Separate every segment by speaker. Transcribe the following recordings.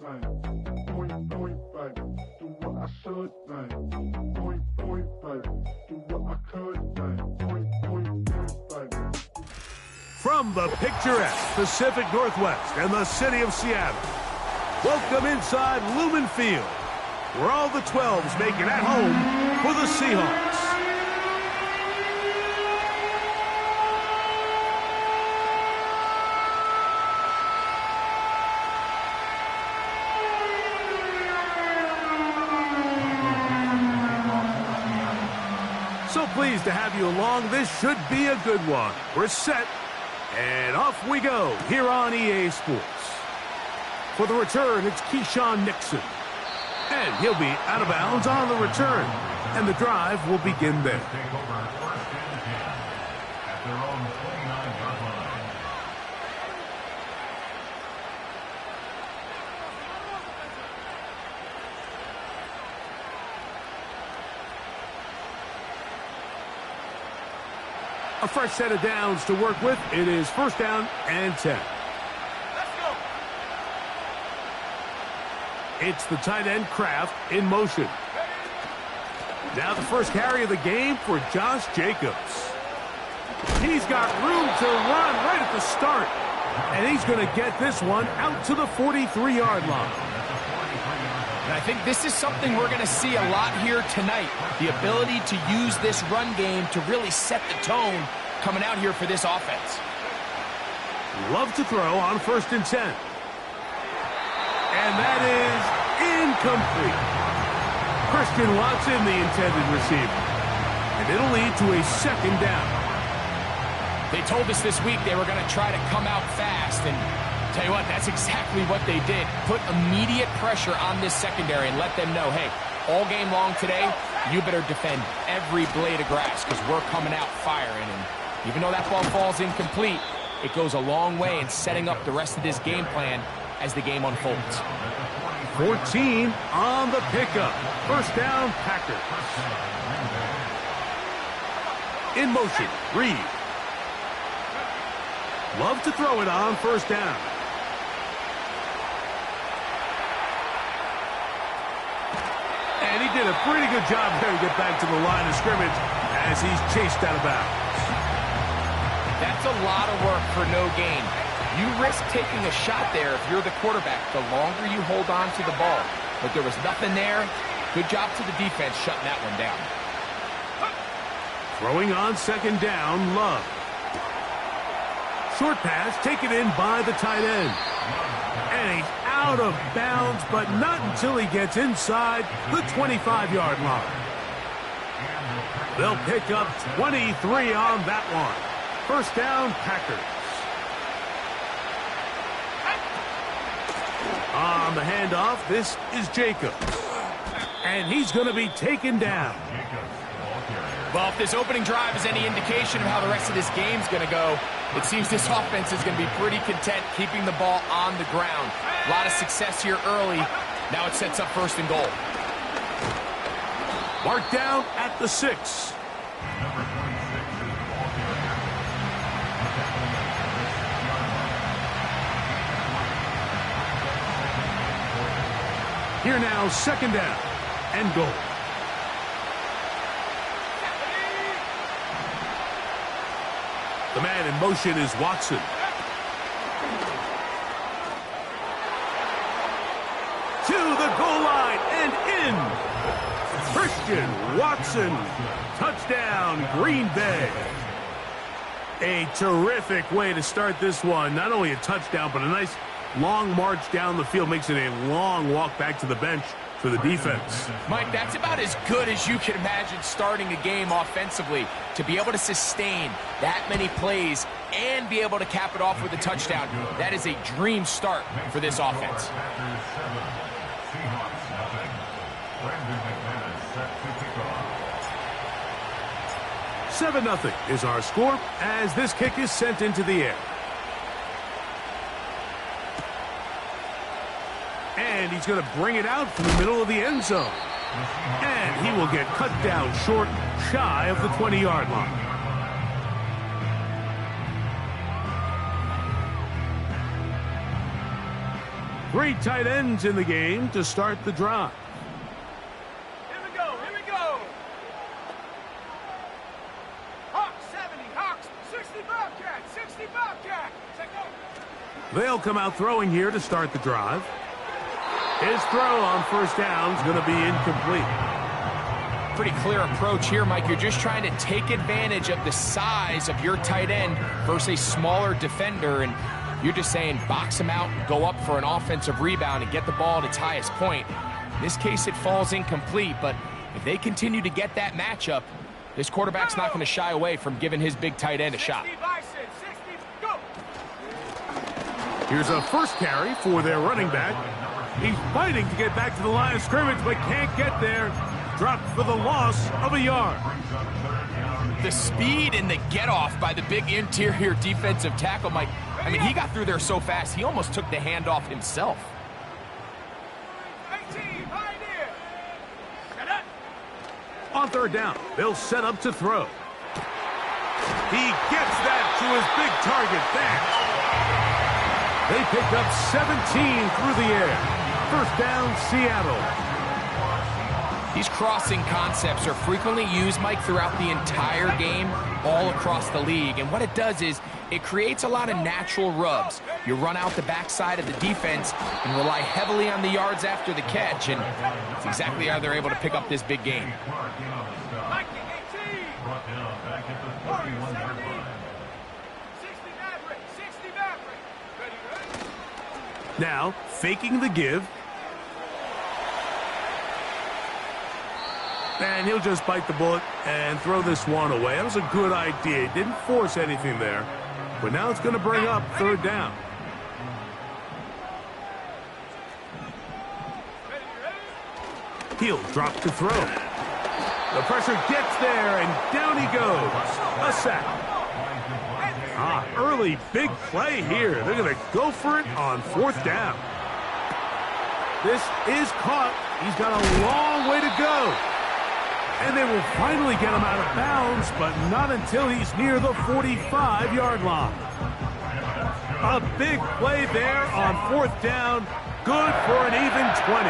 Speaker 1: Point, point, back, do what I should, man. Point, back, do what I could, man. Point, back.
Speaker 2: From the picturesque Pacific Northwest and the city of Seattle, welcome inside Lumen Field, where all the 12s make it at home for the Seahawks. So pleased to have you along. This should be a good one. We're set, and off we go here on EA Sports. For the return, it's Keyshawn Nixon. And he'll be out of bounds on the return. And the drive will begin there. A fresh set of downs to work with. It is first down and 10.
Speaker 3: Let's go.
Speaker 2: It's the tight end Kraft in motion. Now the first carry of the game for Josh Jacobs. He's got room to run right at the start. And he's going to get this one out to the 43-yard line.
Speaker 3: And I think this is something we're going to see a lot here tonight. The ability to use this run game to really set the tone coming out here for this offense.
Speaker 2: Love to throw on first and 10. And that is incomplete. Christian Watson, the intended receiver. And it'll lead to a second down.
Speaker 3: They told us this week they were going to try to come out fast, and tell you what, that's exactly what they did. Put immediate pressure on this secondary and let them know, hey, all game long today, you better defend every blade of grass because we're coming out firing. And even though that ball falls incomplete, it goes a long way in setting up the rest of this game plan as the game unfolds.
Speaker 2: 14 on the pickup. First down, Packers. In motion, Reed. Love to throw it on first down. And he did a pretty good job there to get back to the line of scrimmage as he's chased out of bounds.
Speaker 3: That's a lot of work for no gain. You risk taking a shot there if you're the quarterback the longer you hold on to the ball. But there was nothing there. Good job to the defense shutting that one down.
Speaker 2: Throwing on second down, Love. Short pass taken in by the tight end. And he's out of bounds, but not until he gets inside the 25-yard line. They'll pick up 23 on that one. First down, Packers. On the handoff, this is Jacobs. And he's going to be taken down.
Speaker 3: Well, if this opening drive is any indication of how the rest of this game's going to go, it seems this offense is going to be pretty content keeping the ball on the ground. A lot of success here early. Now it sets up first and goal.
Speaker 2: Marked down at the 6. Here now, second down and goal. The man in motion is Watson. To the goal line and in. Christian Watson. Touchdown, Green Bay. A terrific way to start this one. Not only a touchdown, but a nice long march down the field. Makes it a long walk back to the bench for the defense.
Speaker 3: Mike, that's about as good as you can imagine starting a game offensively. To be able to sustain that many plays and be able to cap it off with a touchdown, that is a dream start for this offense.
Speaker 2: 7-0 is our score as this kick is sent into the air. And he's going to bring it out from the middle of the end zone. And he will get cut down short, shy of the 20-yard line. Three tight ends in the game to start the drive.
Speaker 4: Here we go, here we go. Hawks 70, Hawks 60 Bobcat, 60 Bobcat.
Speaker 2: They'll come out throwing here to start the drive. His throw on first down is going to be incomplete.
Speaker 3: Pretty clear approach here, Mike. You're just trying to take advantage of the size of your tight end versus a smaller defender, and you're just saying box him out and go up for an offensive rebound and get the ball at its highest point. In this case, it falls incomplete, but if they continue to get that matchup, this quarterback's not going to shy away from giving his big tight end a shot.
Speaker 2: Here's a first carry for their running back. He's fighting to get back to the line of scrimmage, but can't get there. Dropped for the loss of a yard.
Speaker 3: The speed and the get-off by the big interior defensive tackle, Mike. I mean, he got through there so fast, he almost took the handoff himself.
Speaker 2: On third down, they'll set up to throw. He gets that to his big target back. They pick up 17 through the air. First down, Seattle.
Speaker 3: These crossing concepts are frequently used, Mike, throughout the entire game, all across the league. And what it does is it creates a lot of natural rubs. You run out the backside of the defense and rely heavily on the yards after the catch, and it's exactly how they're able to pick up this big game.
Speaker 2: Now, faking the give. And he'll just bite the bullet and throw this one away. That was a good idea. He didn't force anything there. But now it's going to bring up third down. He'll drop to throw. The pressure gets there, and down he goes. A sack. Early big play here. They're going to go for it on fourth down. This is caught. He's got a long way to go. And they will finally get him out of bounds, but not until he's near the 45-yard line. A big play there on fourth down. Good for an even 20.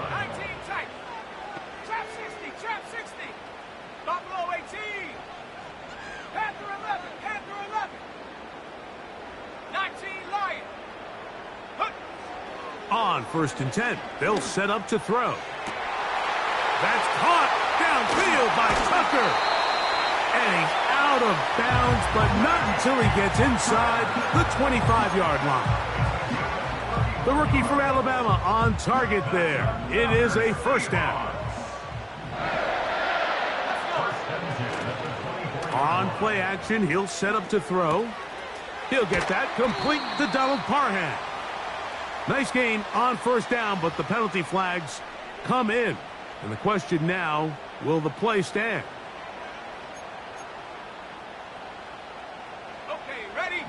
Speaker 4: 19 tight. Trap 60, trap 60. Buffalo 18. Panther 11, Panther 11. 19 Lion.
Speaker 2: On first and 10, they'll set up to throw. That's caught downfield by Tucker. And he's out of bounds, but not until he gets inside the 25-yard line. The rookie from Alabama on target there. It is a first down. On play action, he'll set up to throw. He'll get that complete to Donald Parham. Nice gain on first down, but the penalty flags come in. And the question now, will the play stand?
Speaker 4: Okay, ready?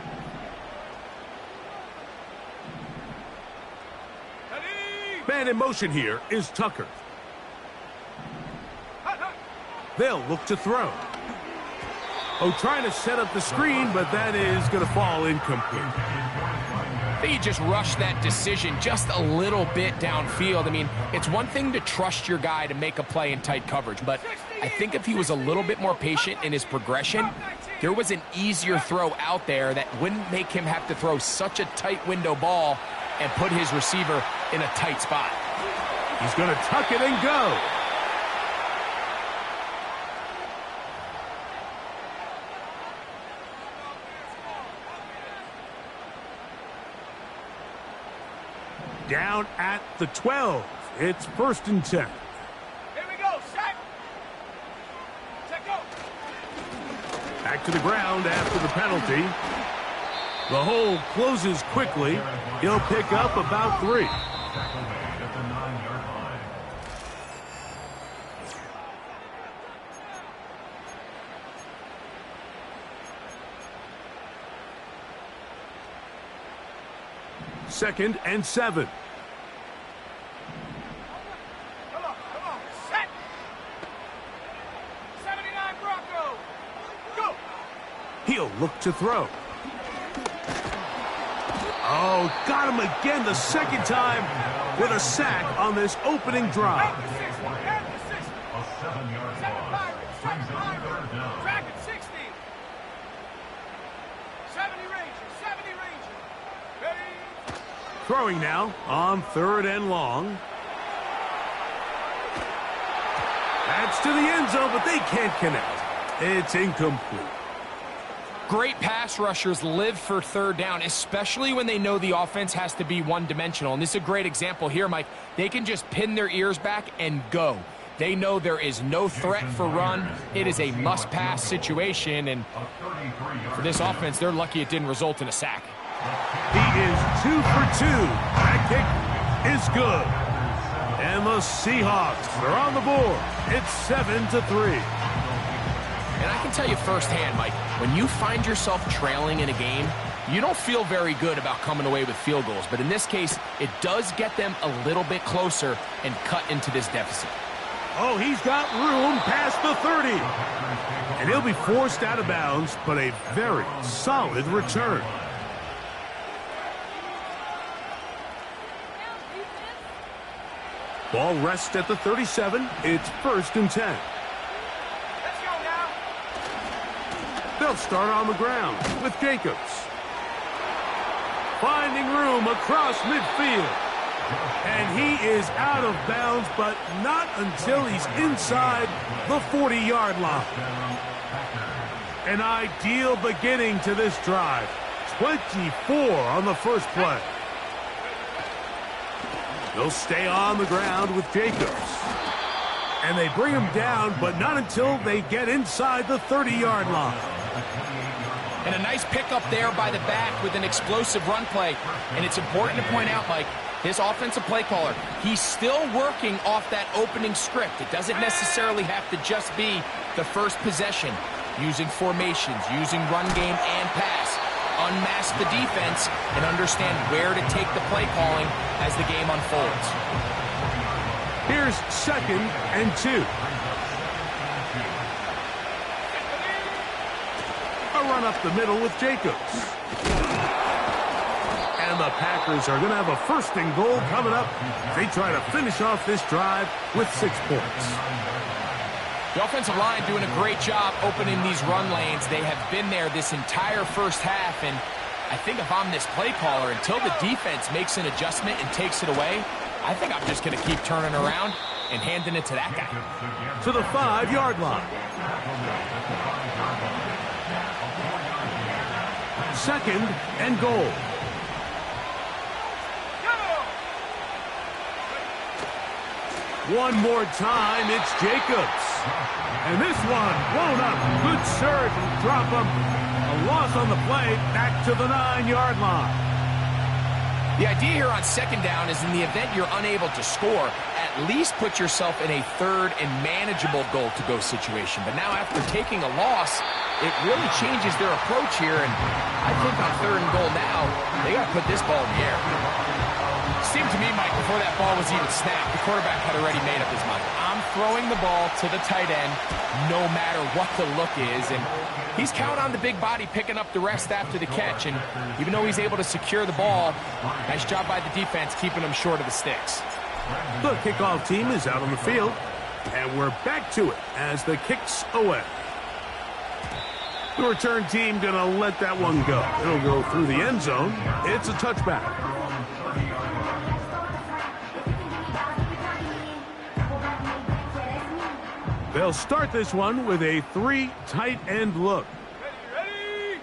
Speaker 2: Man in motion here is Tucker. They'll look to throw. Trying to set up the screen, but that is going to fall incomplete.
Speaker 3: I think he just rushed that decision just a little bit downfield. I mean, it's one thing to trust your guy to make a play in tight coverage, but I think if he was a little bit more patient in his progression, there was an easier throw out there that wouldn't make him have to throw such a tight window ball and put his receiver in a tight spot.
Speaker 2: He's going to tuck it and go. Down at the 12. It's first and 10.
Speaker 4: Here we go, set. Set, go.
Speaker 2: Back to the ground after the penalty. The hole closes quickly. He'll pick up about 3. Second and 7.
Speaker 4: Come on, set. 79 Bronco. Go.
Speaker 2: He'll look to throw. Oh, got him again the second time with a sack on this opening drive.
Speaker 4: At the 60, at the 60.
Speaker 1: A 7-yard
Speaker 4: Seven
Speaker 1: loss.
Speaker 4: Pirates,
Speaker 1: Brings
Speaker 4: seven
Speaker 1: up
Speaker 4: Pirates.
Speaker 1: third down.
Speaker 4: Dragon 60. 70 Rangers, 70 Rangers. Ready?
Speaker 2: Throwing now on 3rd and long. That's to the end zone, but they can't connect. It's incomplete.
Speaker 3: Great pass rushers live for 3rd down, especially when they know the offense has to be one-dimensional. And this is a great example here, Mike. They can just pin their ears back and go. They know there is no threat for run. It is a must-pass situation, and for this offense, they're lucky it didn't result in a sack.
Speaker 2: He is 2 for 2. That kick is good. And the Seahawks are on the board. It's 7-3.
Speaker 3: And I can tell you firsthand, Mike, when you find yourself trailing in a game, you don't feel very good about coming away with field goals. But in this case, it does get them a little bit closer and cut into this deficit.
Speaker 2: Oh, he's got room past the 30. And he'll be forced out of bounds, but a very solid return. Ball rests at the 37. It's 1st and 10.
Speaker 4: Let's go now.
Speaker 2: They'll start on the ground with Jacobs. Finding room across midfield. And he is out of bounds, but not until he's inside the 40-yard line. An ideal beginning to this drive. 24 on the first play. They'll stay on the ground with Jacobs. And they bring him down, but not until they get inside the 30-yard line.
Speaker 3: And a nice pickup there by the back with an explosive run play. And it's important to point out, Mike, his offensive play caller, he's still working off that opening script. It doesn't necessarily have to just be the first possession. Using formations, using run game and pass. Unmask the defense and understand where to take the play calling as the game unfolds.
Speaker 2: Here's 2nd and 2. A run up the middle with Jacobs. And the Packers are going to have a 1st and goal coming up. They try to finish off this drive with 6 points.
Speaker 3: The offensive line doing a great job opening these run lanes. They have been there this entire first half, and I think if I'm this play caller, until the defense makes an adjustment and takes it away, I think I'm just going to keep turning around and handing it to that guy.
Speaker 2: To the 5-yard line. 2nd and goal. One more time, it's Jacobs. And this one blown up. Good surge and drop him. A loss on the play, back to the 9-yard line.
Speaker 3: The idea here on 2nd down is in the event you're unable to score, at least put yourself in a 3rd and manageable goal-to-go situation. But now after taking a loss, it really changes their approach here. And I think on 3rd and goal now, they got to put this ball in the air. Seemed to me, Mike, before that ball was even snapped, the quarterback had already made up his mind. I'm throwing the ball to the tight end no matter what the look is. And he's counting on the big body picking up the rest after the catch. And even though he's able to secure the ball, nice job by the defense keeping him short of the sticks.
Speaker 2: The kickoff team is out on the field. And we're back to it as the kick's away. The return team going to let that one go. It'll go through the end zone. It's a touchback. They'll start this one with a 3 tight end look.
Speaker 4: Ready,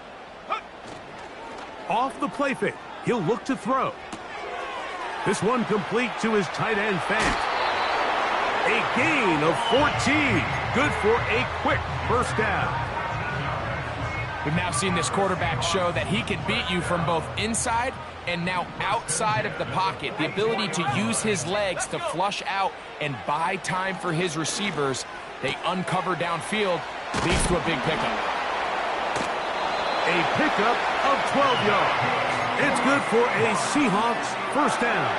Speaker 4: ready.
Speaker 2: Off the play fake, he'll look to throw. This one complete to his tight end Fant. A gain of 14. Good for a quick first down.
Speaker 3: We've now seen this quarterback show that he can beat you from both inside and now outside of the pocket. The ability to use his legs to flush out and buy time for his receivers. They uncover downfield, leads to a big pickup.
Speaker 2: A pickup of 12 yards. It's good for a Seahawks first down.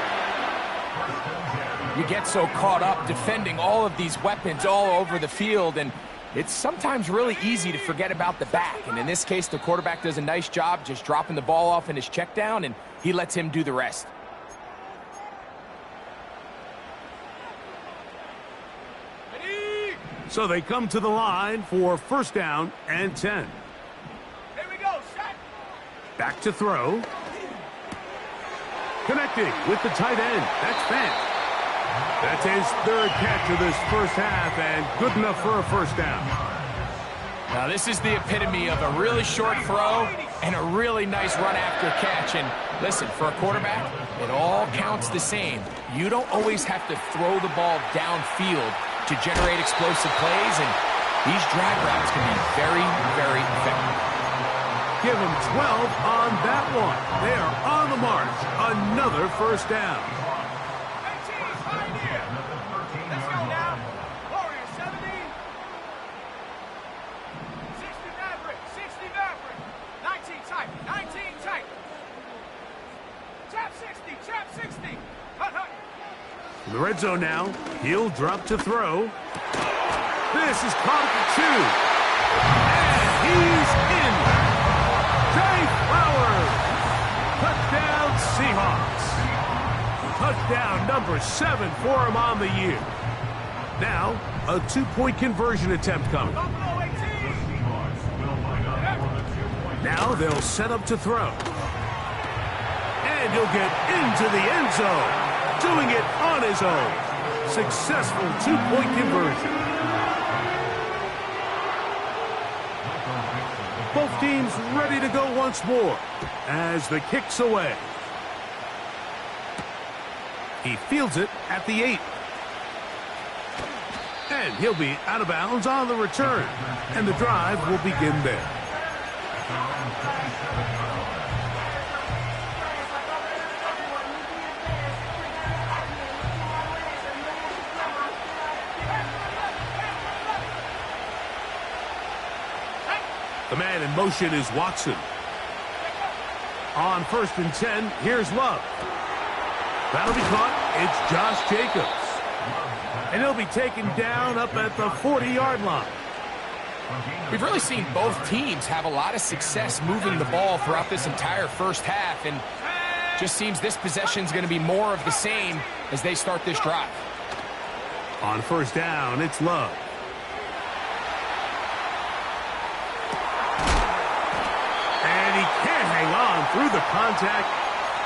Speaker 3: You get so caught up defending all of these weapons all over the field, and It's sometimes really easy to forget about the back, and in this case, the quarterback does a nice job just dropping the ball off in his check down, and he lets him do the rest.
Speaker 2: So they come to the line for first down and 10.
Speaker 4: Here we go, set.
Speaker 2: Back to throw. Connecting with the tight end. That's Fant. That's his third catch of this first half, and good enough for a first down.
Speaker 3: Now, this is the epitome of a really short throw and a really nice run after catch. And listen, for a quarterback, it all counts the same. You don't always have to throw the ball downfield to generate explosive plays, and these drag routes can be very, very effective.
Speaker 2: Give them 12 on that one. They are on the march. Another first down.
Speaker 4: 18, Pioneer. Let's go now. Warrior 70. 60 Maverick, 60 Maverick. 19 tight, 19 tight. Tap 60, tap 60. Hut, hut.
Speaker 2: In the red zone now, he'll drop to throw. This is caught at the 2. And he's in. Jay Flowers. Touchdown Seahawks. Touchdown number 7 for him on the year. Now, a 2-point conversion attempt coming. Now they'll set up to throw. And he'll get into the end zone. Doing it on his own. Successful 2-point conversion. Both teams ready to go once more as the kick's away. He fields it at the 8. And he'll be out of bounds on the return. And the drive will begin there. The man in motion is Watson. On 1st and 10, here's Love. That'll be caught. It's Josh Jacobs. And he'll be taken down up at the 40-yard line.
Speaker 3: We've really seen both teams have a lot of success moving the ball throughout this entire first half, and just seems this possession is going to be more of the same as they start this drive.
Speaker 2: On 1st down, it's Love. And he can't hang on through the contact.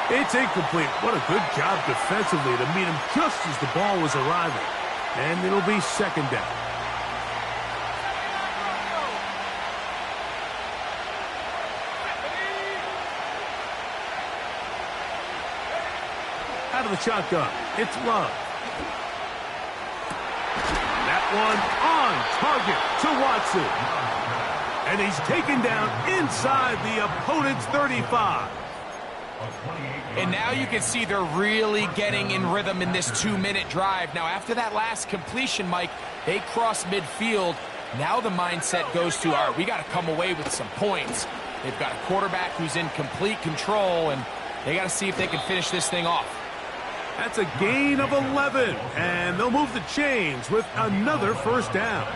Speaker 2: It's incomplete. What a good job defensively to meet him just as the ball was arriving. And it'll be 2nd down. Out of the shotgun, it's Love. That one on target to Watson. And he's taken down inside the opponent's 35.
Speaker 3: And now you can see they're really getting in rhythm in this 2-minute drive. Now, after that last completion, Mike, they cross midfield. Now the mindset goes to, all right, we got to come away with some points. They've got a quarterback who's in complete control, and they got to see if they can finish this thing off.
Speaker 2: That's a gain of 11, and they'll move the chains with another first down.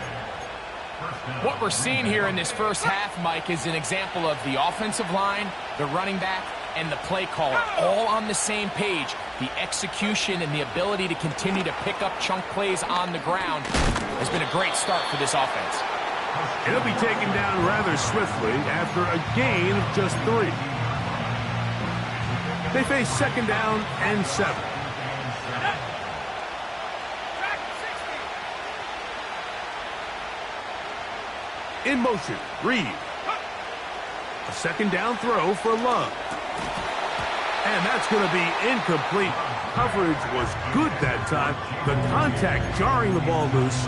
Speaker 3: What we're seeing here in this first half, Mike, is an example of the offensive line, the running back, and the play caller all on the same page. The execution and the ability to continue to pick up chunk plays on the ground has been a great start for this offense.
Speaker 2: It'll be taken down rather swiftly after a gain of just 3. They face 2nd down and 7. In motion, Reed. A 2nd down throw for Love. And that's going to be incomplete. Coverage was good that time. The contact jarring the ball loose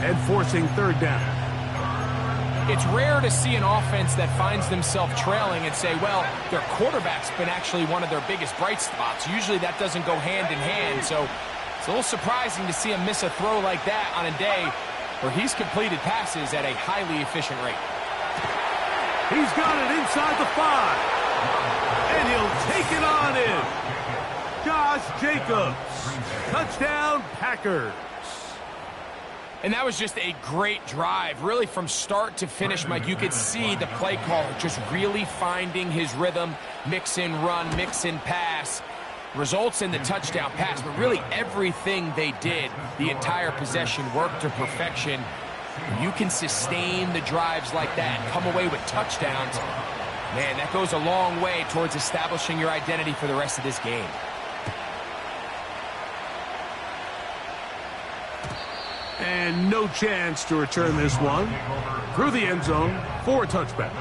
Speaker 2: and forcing 3rd down.
Speaker 3: It's rare to see an offense that finds themselves trailing and say, well, their quarterback's been actually one of their biggest bright spots. Usually that doesn't go hand in hand, so it's a little surprising to see him miss a throw like that on a day where he's completed passes at a highly efficient rate.
Speaker 2: He's got it inside the 5. And he'll take it on in. Josh Jacobs. Touchdown, Packers.
Speaker 3: And that was just a great drive, really from start to finish, Mike. You could see the play caller just really finding his rhythm, mix in run, mix in pass, results in the touchdown pass. But really everything they did, the entire possession, worked to perfection. You can sustain the drives like that and come away with touchdowns. Man, that goes a long way towards establishing your identity for the rest of this game.
Speaker 2: And no chance to return this one through the end zone for a touchback.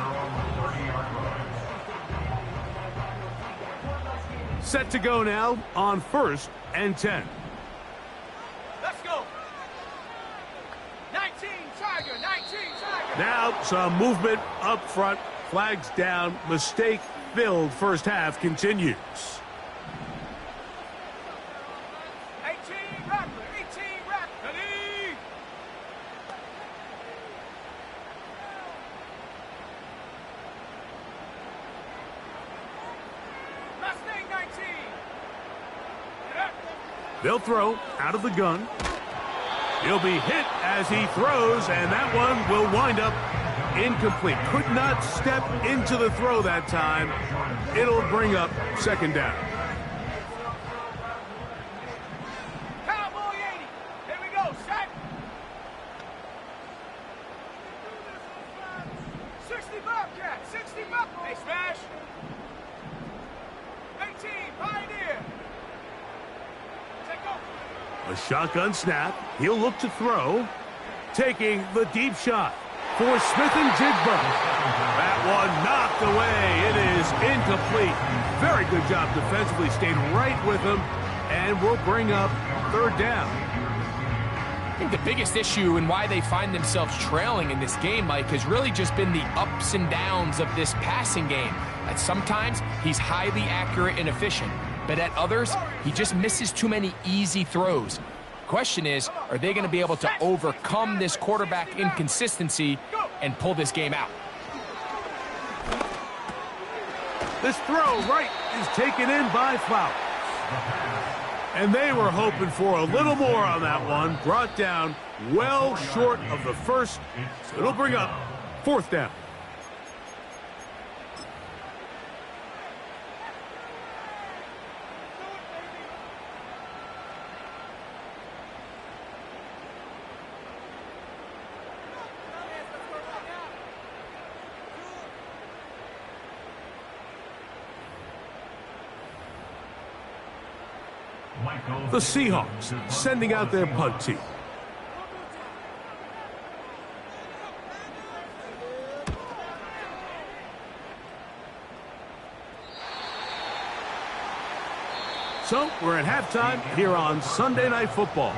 Speaker 2: Set to go now on 1st and 10.
Speaker 4: Let's go. 19 Tiger, 19 Tiger.
Speaker 2: Now some movement up front. Flags down. Mistake-filled first half continues.
Speaker 4: 18 Raptor, 18 Raptor. Ready? Mustang 19.
Speaker 2: They'll throw out of the gun. He'll be hit as he throws, and that one will wind up incomplete. Could not step into the throw that time. It'll bring up 2nd down.
Speaker 4: Cowboy 80. Here we go, set. 60 Bobcat, 60 Bobcat. Hey, smash. 18 Pioneer. Take over.
Speaker 2: A shotgun snap. He'll look to throw. Taking the deep shot for Smith and Jigba. That one knocked away. It is incomplete. Very good job defensively. Stayed right with him and will bring up 3rd down.
Speaker 3: I think the biggest issue and why they find themselves trailing in this game, Mike, has really just been the ups and downs of this passing game. That sometimes he's highly accurate and efficient, but at others, he just misses too many easy throws. Question is, are they going to be able to overcome this quarterback inconsistency and pull this game out?
Speaker 2: This throw right is taken in by Flowers. And they were hoping for a little more on that one. Brought down well short of the first. So it'll bring up 4th down. The Seahawks sending out their punt team. So we're at halftime here on Sunday Night Football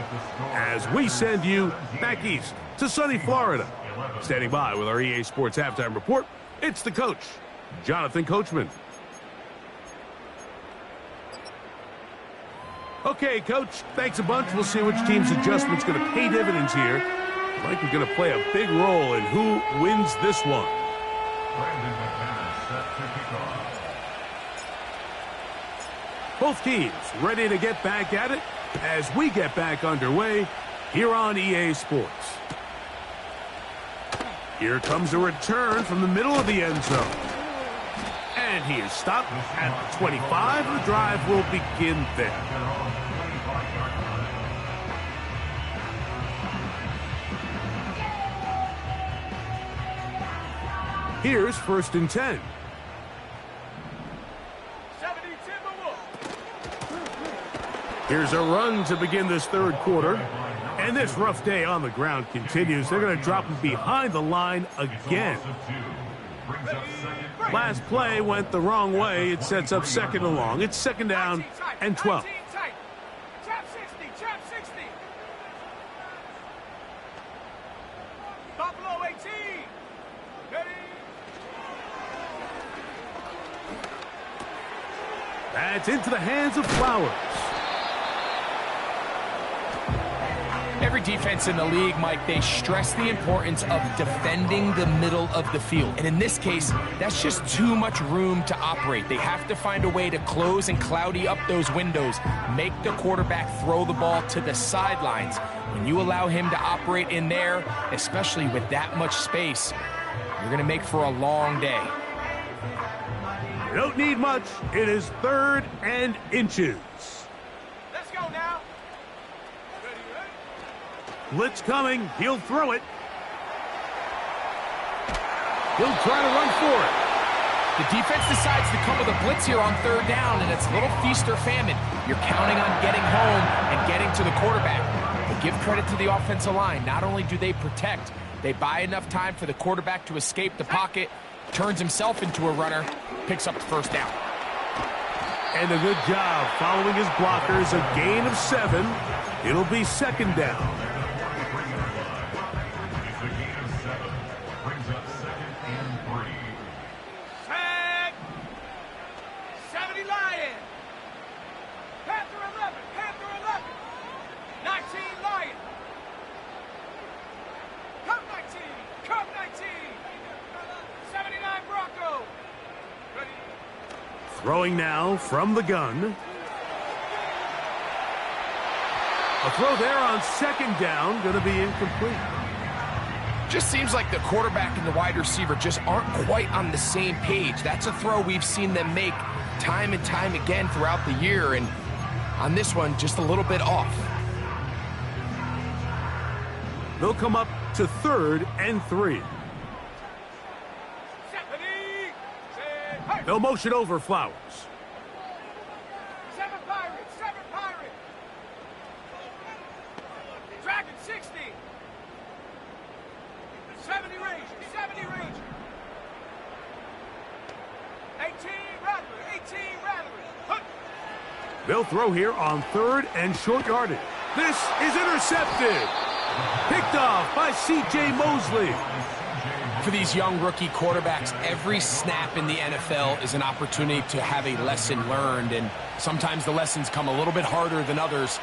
Speaker 2: as we send you back east to sunny Florida. Standing by with our EA Sports Halftime Report, it's the coach, Jonathan Coachman. Okay, Coach, thanks a bunch. We'll see which team's adjustment's going to pay dividends here. I think we're going to play a big role in who wins this one. Both teams ready to get back at it as we get back underway here on EA Sports. Here comes a return from the middle of the end zone. And he is stopped at the 25. The drive will begin there. Here's 1st and 10.
Speaker 4: 70 Timberwolves.
Speaker 2: Here's a run to begin this 3rd quarter. And this rough day on the ground continues. They're going to drop him behind the line again. Last play went the wrong way. It sets up 2nd and long. It's 2nd down and 12.
Speaker 4: Trap 60, trap 60. Buffalo 18. Ready. That's
Speaker 2: into the hands of Flowers.
Speaker 3: Every defense in the league, Mike, they stress the importance of defending the middle of the field. And in this case, that's just too much room to operate. They have to find a way to close and cloudy up those windows, make the quarterback throw the ball to the sidelines. When you allow him to operate in there, especially with that much space, you're going to make for a long day.
Speaker 2: You don't need much. It is 3rd and inches.
Speaker 4: Let's go now.
Speaker 2: Blitz coming. He'll throw it. He'll try to run for it.
Speaker 3: The defense decides to come with a blitz here on 3rd down, and it's a little feast or famine. You're counting on getting home and getting to the quarterback. But give credit to the offensive line. Not only do they protect, they buy enough time for the quarterback to escape the pocket, turns himself into a runner, picks up the 1st down.
Speaker 2: And a good job following his blockers. A gain of 7. It'll be 2nd down.
Speaker 4: Set. 70 Lion. Panther 11. Panther 11. 19 Lion. Cup 19. Cup 19. 79 Bronco. Ready.
Speaker 2: Throwing now from the gun. A throw there on 2nd down, going to be incomplete.
Speaker 3: Just seems like the quarterback and the wide receiver just aren't quite on the same page. That's a throw we've seen them make time and time again throughout the year, and on this one, just a little bit off.
Speaker 2: They'll come up to 3rd and 3. They'll motion over Flowers.
Speaker 4: 7 Pirates. 7 Pirates. Dragon 60. 70 Ranger. 70 Ranger. 18 Rattler. 18 Rattler. Hunt.
Speaker 2: They'll throw here on 3rd and short yardage. This is intercepted. Picked off by C.J. Mosley.
Speaker 3: For these young rookie quarterbacks, every snap in the NFL is an opportunity to have a lesson learned, and sometimes the lessons come a little bit harder than others.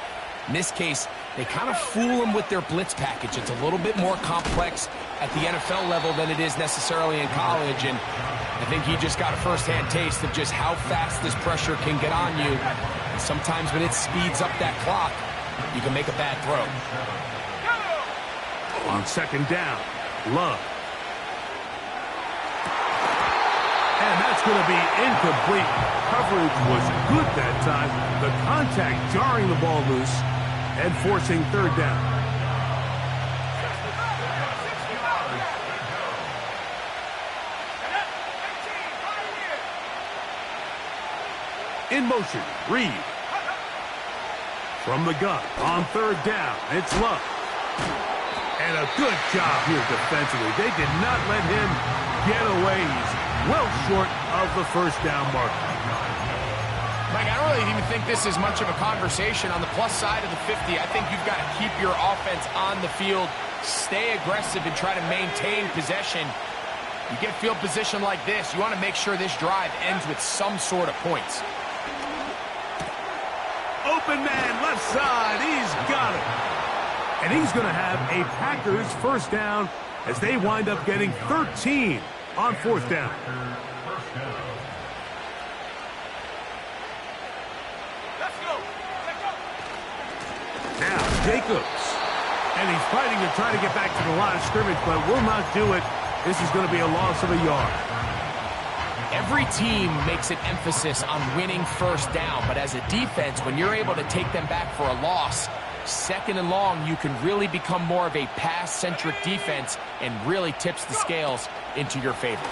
Speaker 3: In this case, they kind of fool them with their blitz package. It's a little bit more complex at the NFL level than it is necessarily in college, and I think he just got a first-hand taste of just how fast this pressure can get on you. And sometimes when it speeds up that clock, you can make a bad throw.
Speaker 2: On 2nd down, Love. And that's going to be incomplete. Coverage was good that time. The contact jarring the ball loose and forcing 3rd down. In motion, Reed. From the gun on 3rd down, it's Love. And a good job here defensively. They did not let him get away. He's well short of the 1st down mark.
Speaker 3: Mike, I don't really even think this is much of a conversation. On the plus side of the 50, I think you've got to keep your offense on the field, stay aggressive, and try to maintain possession. You get field position like this, you want to make sure this drive ends with some sort of points.
Speaker 2: Open man, left side. He's got it. And he's going to have a Packers 1st down as they wind up getting 13 on 4th down.
Speaker 4: Let's go. Let's go.
Speaker 2: Now, Jacobs. And he's fighting to try to get back to the line of scrimmage, but will not do it. This is going to be a loss of a yard.
Speaker 3: Every team makes an emphasis on winning 1st down, but as a defense, when you're able to take them back for a loss, 2nd and long, you can really become more of a pass-centric defense and really tips the scales into your favor.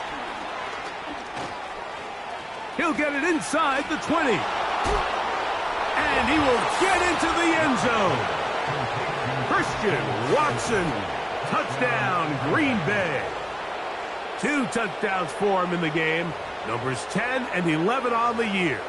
Speaker 2: He'll get it inside the 20. And he will get into the end zone. Christian Watson, touchdown, Green Bay. 2 touchdowns for him in the game. Numbers 10 and 11 on the year.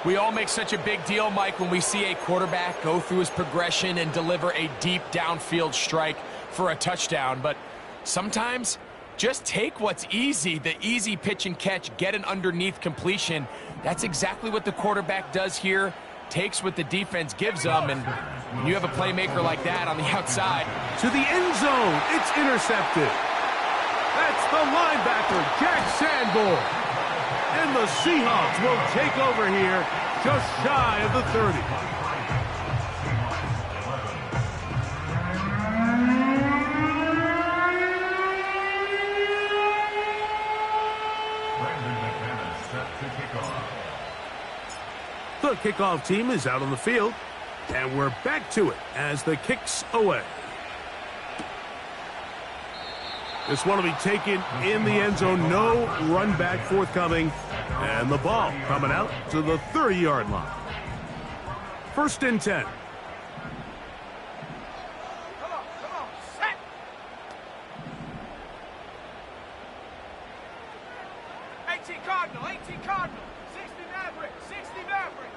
Speaker 3: We all make such a big deal, Mike, when we see a quarterback go through his progression and deliver a deep downfield strike for a touchdown. But sometimes, just take what's easy, the easy pitch and catch, get an underneath completion. That's exactly what the quarterback does here. takes what the defense gives them, and when you have a playmaker like that on the outside.
Speaker 2: To the end zone, it's intercepted. That's the linebacker, Jack Sanborn. And the Seahawks will take over here just shy of the 30. The kickoff team is out on the field, and we're back to it as the kick's away. This one will be taken in the end zone. No run back forthcoming, and the ball coming out to the 30-yard line. 1st and 10.
Speaker 4: Come on, set. Cardinal, 18 Cardinal, 60 Maverick, 60 Maverick.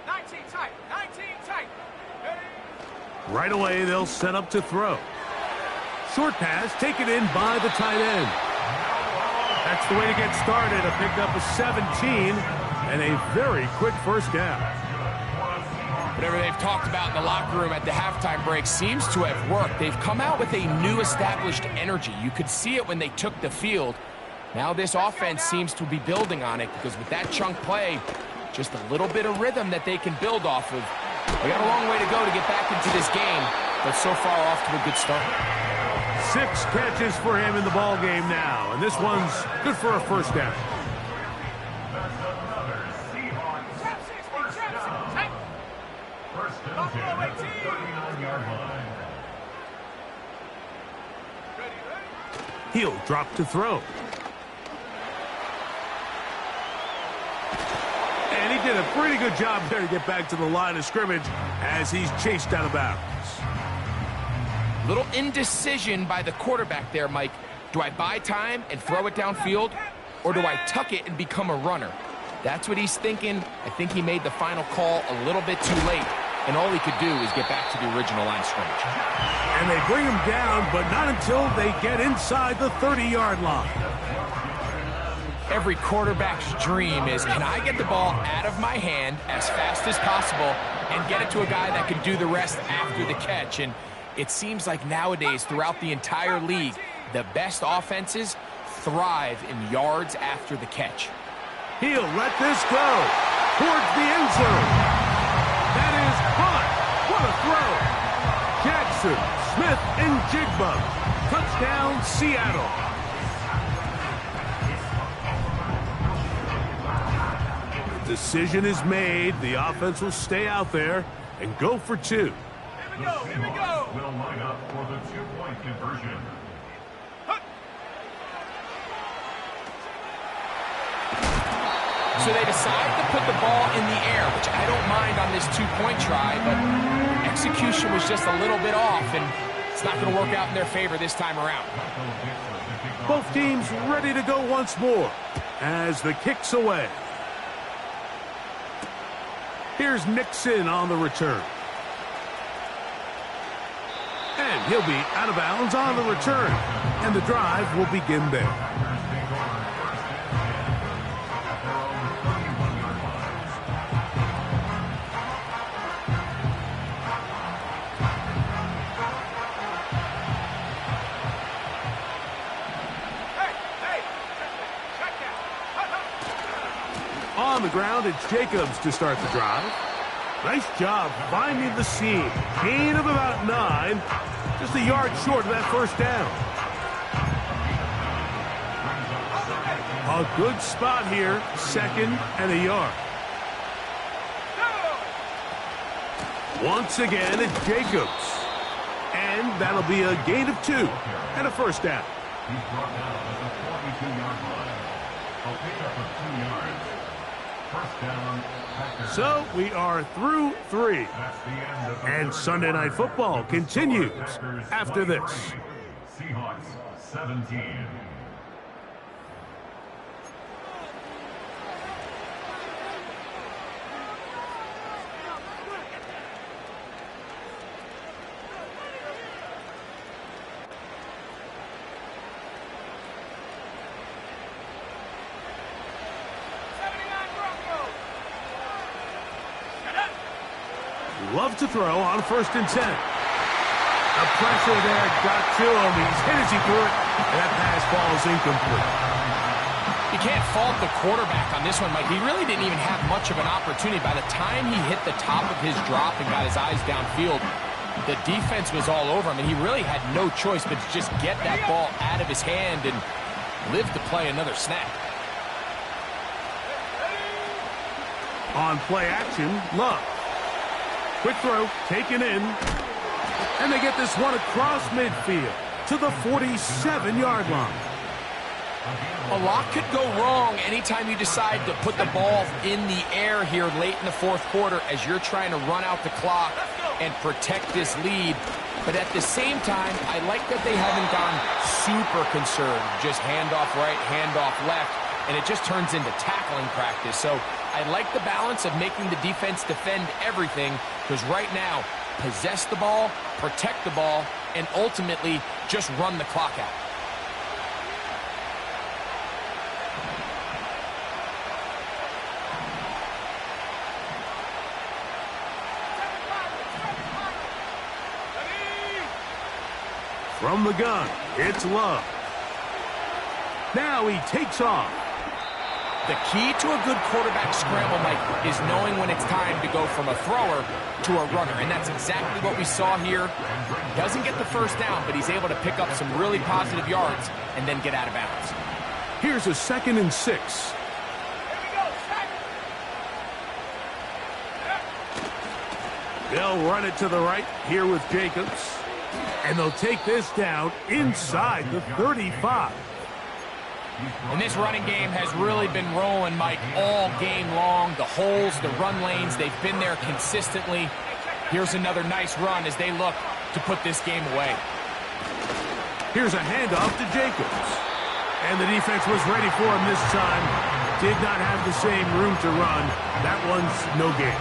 Speaker 4: 19 tight, 19 tight.
Speaker 2: Right away, they'll set up to throw. Short pass taken in by the tight end. That's the way to get started. A pickup of 17 and a very quick first down.
Speaker 3: Whatever they've talked about in the locker room at the halftime break seems to have worked. They've come out with a new established energy. You could see it when they took the field. Now this offense seems to be building on it because with that chunk play, just a little bit of rhythm that they can build off of. We got a long way to go to get back into this game, but so far off to a good start.
Speaker 2: 6 catches for him in the ball game now, and this one's good for a first down. He'll drop to throw. And he did a pretty good job there to get back to the line of scrimmage as he's chased out of bounds.
Speaker 3: Little indecision by the quarterback there, Mike. Do I buy time and throw it downfield, or do I tuck it and become a runner? That's what he's thinking. I think he made the final call a little bit too late, and all he could do is get back to the original line of scrimmage.
Speaker 2: And they bring him down, but not until they get inside the 30-yard line.
Speaker 3: Every quarterback's dream is, can I get the ball out of my hand as fast as possible and get it to a guy that can do the rest after the catch? And it seems like nowadays, throughout the entire league, the best offenses thrive in yards after the catch.
Speaker 2: He'll let this go towards the end zone. That is caught. What a throw. Jackson, Smith, and Jigba. Touchdown, Seattle. The decision is made. The offense will stay out there and go for 2.
Speaker 4: Here we go.
Speaker 1: Will line up for the 2-point conversion.
Speaker 3: So they decide to put the ball in the air, which I don't mind on this 2-point try, but execution was just a little bit off, and it's not going to work out in their favor this time around.
Speaker 2: Both teams ready to go once more as the kick's away. Here's Nixon on the return. And he'll be out of bounds on the return, and the drive will begin there. On the ground, it's Jacobs to start the drive. Nice job finding the seam. Gain of about 9. Just a yard short of that first down. A good spot here. 2nd and a yard. Once again, it's Jacobs. And that'll be a gain of 2 and a first down.
Speaker 1: He's brought down at the 42-yard line. A pickup of 2 yards. First down, Packers.
Speaker 2: So we are through 3.
Speaker 1: That's the end of the
Speaker 2: And
Speaker 1: third
Speaker 2: Sunday Night
Speaker 1: quarter.
Speaker 2: Football continues
Speaker 1: Packers
Speaker 2: after this.
Speaker 1: 23, Seahawks 17.
Speaker 2: Love to throw on 1st and 10. The pressure there got to him. He's hit as he threw it, and that pass falls incomplete.
Speaker 3: You can't fault the quarterback on this one, Mike. He really didn't even have much of an opportunity. By the time he hit the top of his drop and got his eyes downfield, the defense was all over him, and he really had no choice but to just get that ball out of his hand and live to play another snap.
Speaker 2: On play action, Love. Quick throw, taken in. And they get this one across midfield to the 47-yard line.
Speaker 3: A lot could go wrong anytime you decide to put the ball in the air here late in the 4th quarter as you're trying to run out the clock and protect this lead. But at the same time, I like that they haven't gone super concerned. Just handoff right, handoff left, and it just turns into tackling practice. So I like the balance of making the defense defend everything, because right now, possess the ball, protect the ball, and ultimately just run the clock out.
Speaker 2: From the gun, it's Love. Now he takes off.
Speaker 3: The key to a good quarterback scramble, Mike, is knowing when it's time to go from a thrower to a runner, and that's exactly what we saw here. Doesn't get the first down, but he's able to pick up some really positive yards and then get out of bounds.
Speaker 2: Here's a 2nd and 6. They'll run it to the right here with Jacobs. And they'll take this down inside the 35.
Speaker 3: And this running game has really been rolling, Mike, all game long. The holes, the run lanes, they've been there consistently. Here's another nice run as they look to put this game away.
Speaker 2: Here's a handoff to Jacobs. And the defense was ready for him this time. Did not have the same room to run. That one's no gain.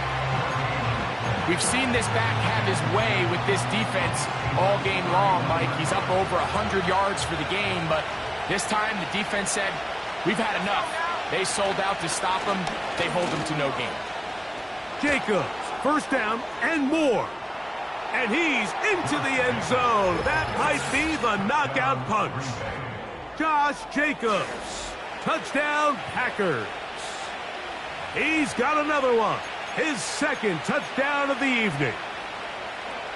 Speaker 3: We've seen this back have his way with this defense all game long, Mike. He's up over 100 yards for the game, but this time the defense said, we've had enough. They sold out to stop him. They hold him to no gain.
Speaker 2: Jacobs, 1st down and more. And he's into the end zone. That might be the knockout punch. Josh Jacobs, touchdown Packers. He's got another one. His 2nd touchdown of the evening.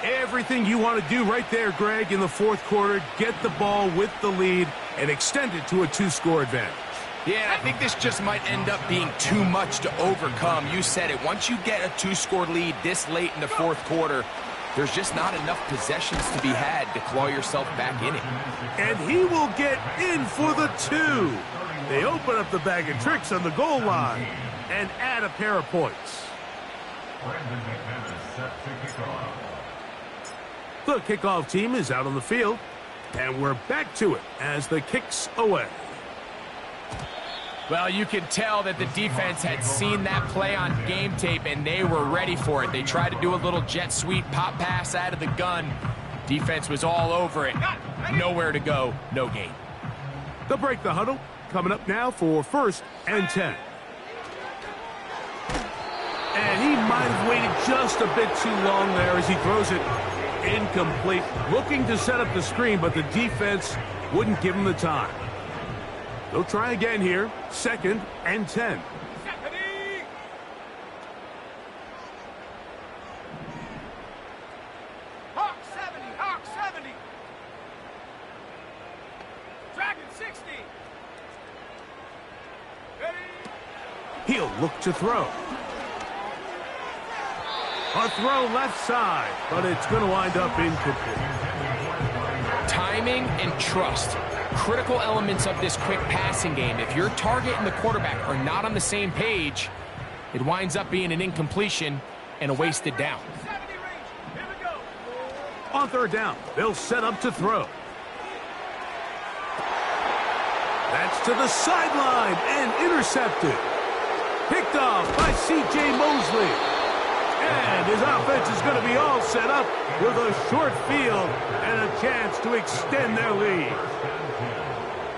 Speaker 2: Everything you want to do right there, Greg, in the 4th quarter. Get the ball with the lead and extend it to a 2-score advantage.
Speaker 3: Yeah, I think this just might end up being too much to overcome. You said it. Once you get a 2-score lead this late in the 4th quarter, there's just not enough possessions to be had to claw yourself back in it.
Speaker 2: And he will get in for the 2. They open up the bag of tricks on the goal line and add a pair of points. The kickoff team is out on the field, and we're back to it as the kick's away.
Speaker 3: Well, you can tell that the defense had seen that play on game tape, and they were ready for it. They tried to do a little jet sweep pop pass out of the gun. Defense was all over it. Nowhere to go, no gain.
Speaker 2: They'll break the huddle. Coming up now for 1st and 10. And he might have waited just a bit too long there as he throws it incomplete. Looking to set up the screen, but the defense wouldn't give him the time. They'll try again here. 2nd and 10.
Speaker 4: Hawk 70, Hawk 70. Dragon 60. Ready?
Speaker 2: He'll look to throw. A throw left side, but it's going to wind up incomplete.
Speaker 3: Timing and trust. Critical elements of this quick passing game. If your target and the quarterback are not on the same page, it winds up being an incompletion and a wasted down.
Speaker 4: 70 range. Here we go.
Speaker 2: On 3rd down, they'll set up to throw. That's to the sideline and intercepted. Picked off by C.J. Mosley. And his offense is going to be all set up with a short field and a chance to extend their lead.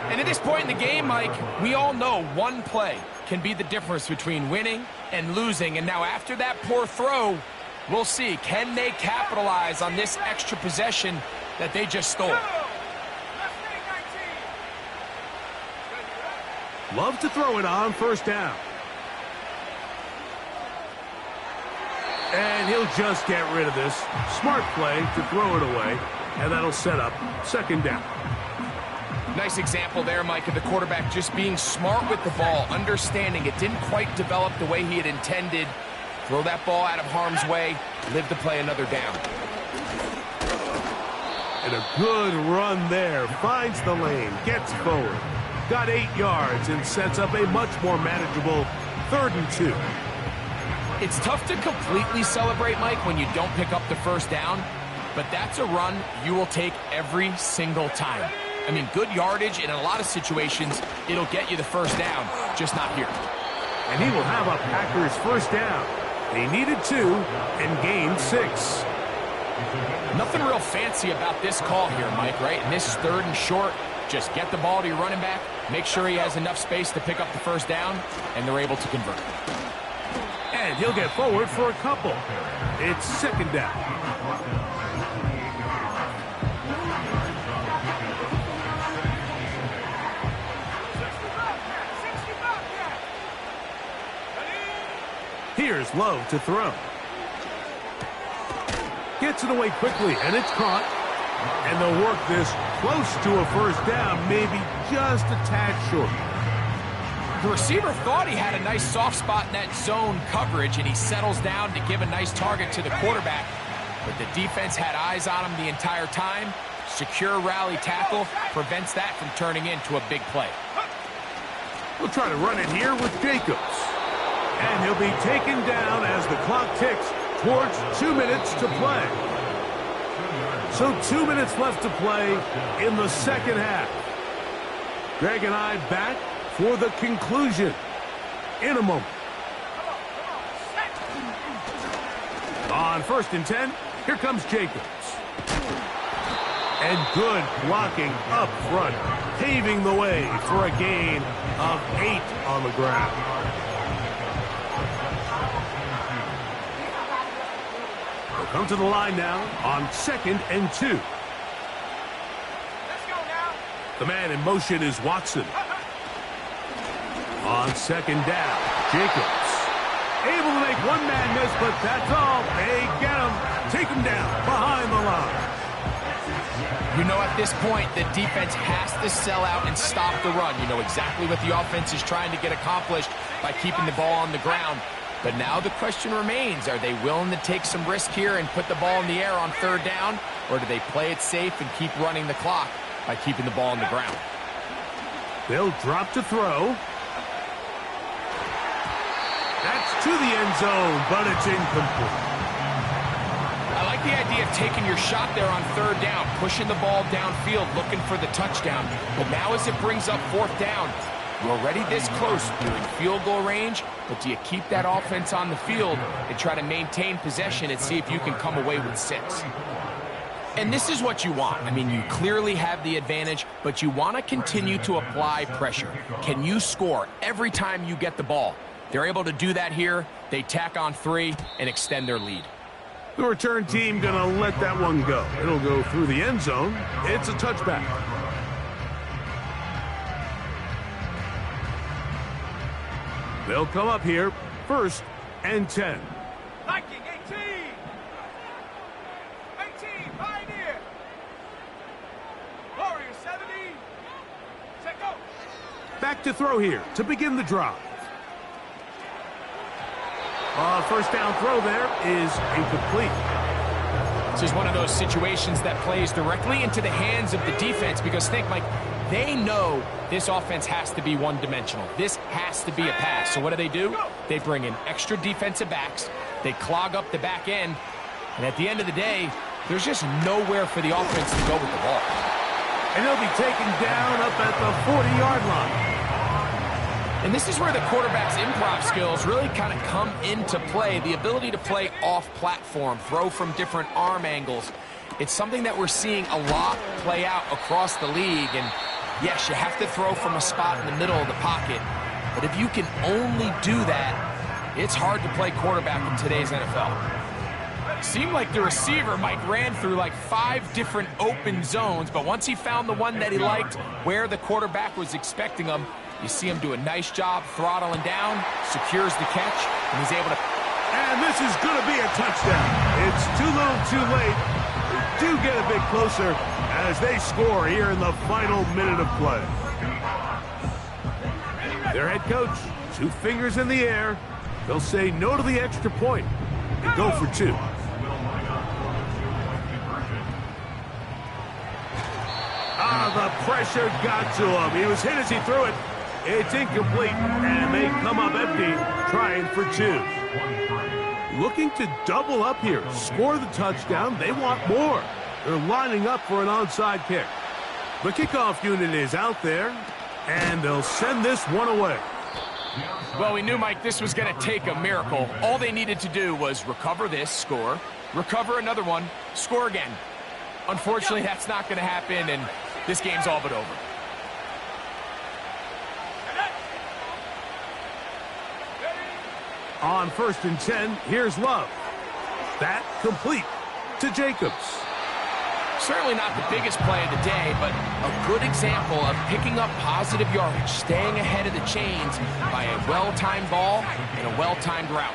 Speaker 3: And at this point in the game, Mike, we all know one play can be the difference between winning and losing. And now after that poor throw, We'll see. Can they capitalize on this extra possession that they just stole?
Speaker 2: Love to throw it on first down. And he'll just get rid of this. Smart play to throw it away, and that'll set up second down.
Speaker 3: Nice example there, Mike, of the quarterback just being smart with the ball, understanding it didn't quite develop the way he had intended. Throw that ball out of harm's way, live to play another down.
Speaker 2: And a good run there. Finds the lane, gets forward. Got 8 yards and sets up a much more manageable 3rd and 2.
Speaker 3: It's tough to completely celebrate, Mike, when you don't pick up the first down, but that's a run you will take every single time. I mean, good yardage, and in a lot of situations, it'll get you the first down, just not here.
Speaker 2: And he will have a Packers first down. They needed 2 and gained 6.
Speaker 3: Nothing real fancy about this call here, Mike, right? And this is 3rd and short. Just get the ball to your running back, make sure he has enough space to pick up the first down, and they're able to convert.
Speaker 2: And he'll get forward for a couple. It's second down. Here's Love to throw. Gets it away quickly, and it's caught. And they'll work this close to a first down, maybe just a tad short.
Speaker 3: The receiver thought he had a nice soft spot in that zone coverage, and he settles down to give a nice target to the quarterback. But the defense had eyes on him the entire time. Secure rally tackle prevents that from turning into a big play.
Speaker 2: We'll try to run it here with Jacobs. And he'll be taken down as the clock ticks towards 2 minutes to play. So 2 minutes left to play in the second half. Greg and I back for the conclusion in a moment. On 1st and 10, here comes Jacobs. And good blocking up front, paving the way for a gain of 8 on the ground. They'll come to the line now on 2nd and 2.
Speaker 4: Let's go now.
Speaker 2: The man in motion is Watson. On 2nd down, Jacobs. Able to make one man miss, but that's all. They get him. Take him down behind the line.
Speaker 3: You know, at this point, the defense has to sell out and stop the run. You know exactly what the offense is trying to get accomplished by keeping the ball on the ground. But now the question remains, are they willing to take some risk here and put the ball in the air on 3rd down? Or do they play it safe and keep running the clock by keeping the ball on the ground?
Speaker 2: They'll drop to throw. That's to the end zone, but it's incomplete.
Speaker 3: I like the idea of taking your shot there on 3rd down, pushing the ball downfield, looking for the touchdown. But now as it brings up 4th down, you're already this close. You're in field goal range, but do you keep that offense on the field and try to maintain possession and see if you can come away with 6? And this is what you want. I mean, you clearly have the advantage, but you want to continue to apply pressure. Can you score every time you get the ball? They're able to do that here. They tack on 3 and extend their lead.
Speaker 2: The return team going to let that one go. It'll go through the end zone. It's a touchback. They'll come up here, 1st and 10.
Speaker 4: Viking 18. 18, Pioneer. Warrior 70. Set go.
Speaker 2: Back to throw here to begin the drive. First down throw there is incomplete.
Speaker 3: This is one of those situations that plays directly into the hands of the defense because think, Mike, they know this offense has to be one-dimensional. This has to be a pass. So what do? They bring in extra defensive backs. They clog up the back end. And at the end of the day, there's just nowhere for the offense to go with the ball.
Speaker 2: And he'll be taken down up at the 40-yard line.
Speaker 3: And this is where the quarterback's improv skills really kind of come into play. The ability to play off-platform, throw from different arm angles. It's something that we're seeing a lot play out across the league. And yes, you have to throw from a spot in the middle of the pocket. But if you can only do that, it's hard to play quarterback in today's NFL. Seemed like the receiver, Mike, ran through like 5 different open zones, but once he found the one that he liked, where the quarterback was expecting him, you see him do a nice job throttling down, secures the catch, and he's able to...
Speaker 2: And this is going to be a touchdown. It's too little too late. They do get a bit closer as they score here in the final minute of play. Their head coach, 2 fingers in the air. They'll say no to the extra point and go for 2. The pressure got to him. He was hit as he threw it. It's incomplete, and they come up empty, trying for 2. Looking to double up here, score the touchdown. They want more. They're lining up for an onside kick. The kickoff unit is out there, and they'll send this one away.
Speaker 3: Well, we knew, Mike, this was going to take a miracle. All they needed to do was recover this, score, recover another one, score again. Unfortunately, that's not going to happen, and this game's all but over.
Speaker 2: On 1st and 10, here's Love. That complete to Jacobs.
Speaker 3: Certainly not the biggest play of the day, but a good example of picking up positive yardage, staying ahead of the chains by a well-timed ball and a well-timed route.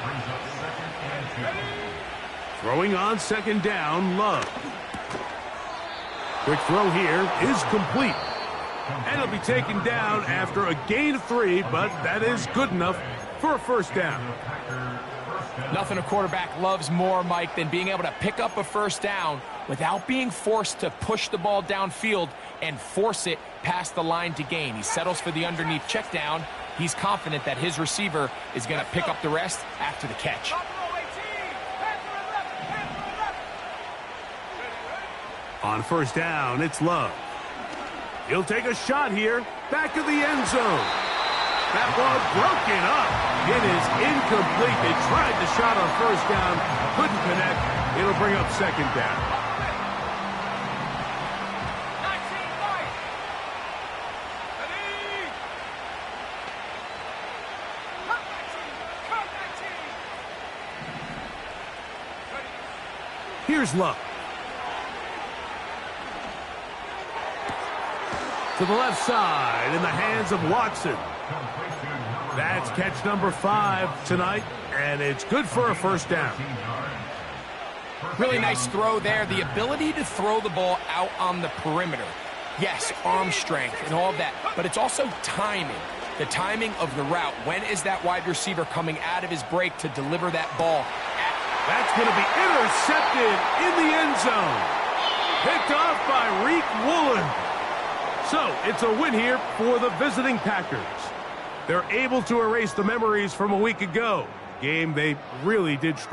Speaker 2: Throwing on 2nd down, Love. Quick throw here is complete. And it'll be taken down after a gain of 3, but that is good enough for a 1st down.
Speaker 3: Nothing a quarterback loves more, Mike, than being able to pick up a 1st down without being forced to push the ball downfield and force it past the line to gain. He settles for the underneath check down. He's confident that his receiver is going to pick up the rest after the catch.
Speaker 2: On 1st down, it's Love. He'll take a shot here, back of the end zone. That ball broken up. It is incomplete. They tried the shot on 1st down, couldn't connect. It'll bring up 2nd down. Here's Love. To the left side in the hands of Watson. That's catch number 5 tonight, and it's good for a 1st down.
Speaker 3: Really nice throw there. The ability to throw the ball out on the perimeter. Yes, arm strength and all of that, but it's also timing. The timing of the route. When is that wide receiver coming out of his break to deliver that ball?
Speaker 2: That's going to be intercepted in the end zone. Picked off by Reek Woolen. So, it's a win here for the visiting Packers. They're able to erase the memories from a week ago. Game they really did struggle.